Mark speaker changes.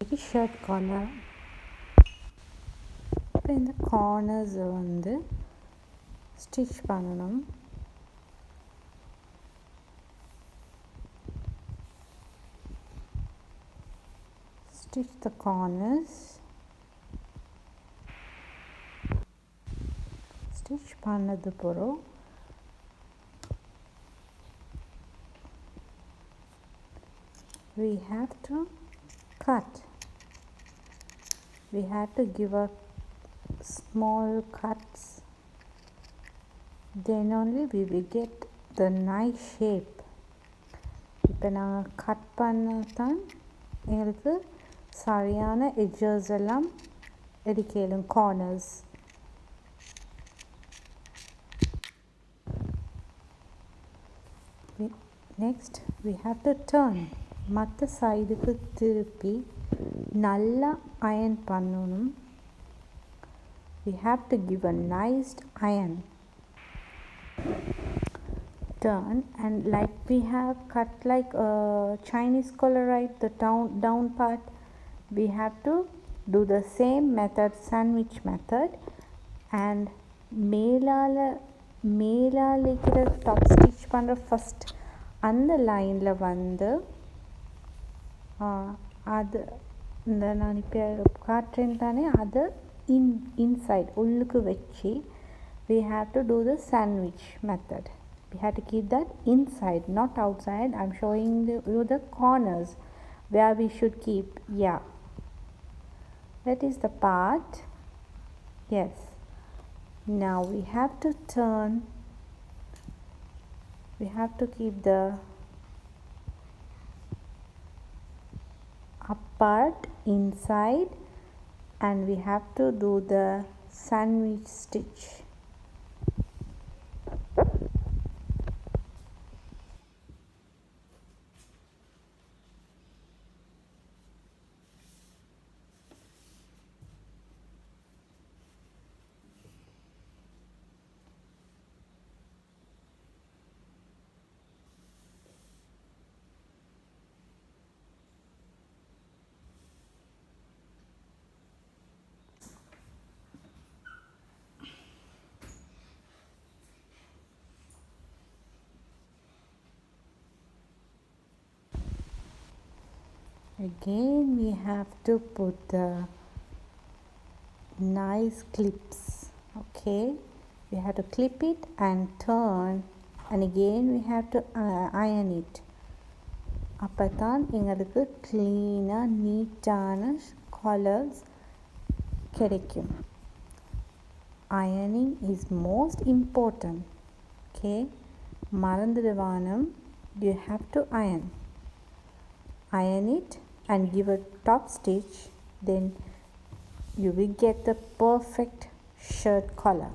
Speaker 1: shirt collar. இப்போ இந்த corners வந்து ஸ்டிச் பண்ணணும். Stitch the corners. Stitch பண்ணது பிறகு we have to cut. We have to give a small cuts, then only we will get the nice shape. இப்போ நாங்கள் cut பண்ணதான் எங்களுக்கு சரியான எட்ஜஸ் எல்லாம் எடுக்கலும் corners. Next we have to turn. மற்ற சைடுக்கு திருப்பி நல்லா அயன் பண்ணணும். We have to give a nice iron. Turn, and like we have cut like a Chinese collar, right? The down part, we have to do the same method, sandwich method, and மேலால இருக்கிற top stitch பண்ணுற first அந்த லைனில் வந்து அது இந்த நான் இப்போ காட்டுறேன் தானே, அது inside உள்ளுக்கு வச்சு we have to do the sandwich method. We have to keep that inside, not outside. I'm showing you the corners where we should keep. Yeah, that is the part. Yes, now we have to turn. We have to keep the up part inside, and we have to do the sandwich stitch. Again we have to put the nice clips. Okay, we have to clip it and turn, and again we have to iron it. அப்பதான் எங்களுக்கு க்ளீனாக நீட்டான callers கிடைக்கும். Ironing is most important. Okay, மறந்துடுவானம், you have to iron it and give a top stitch, then you will get the perfect shirt collar.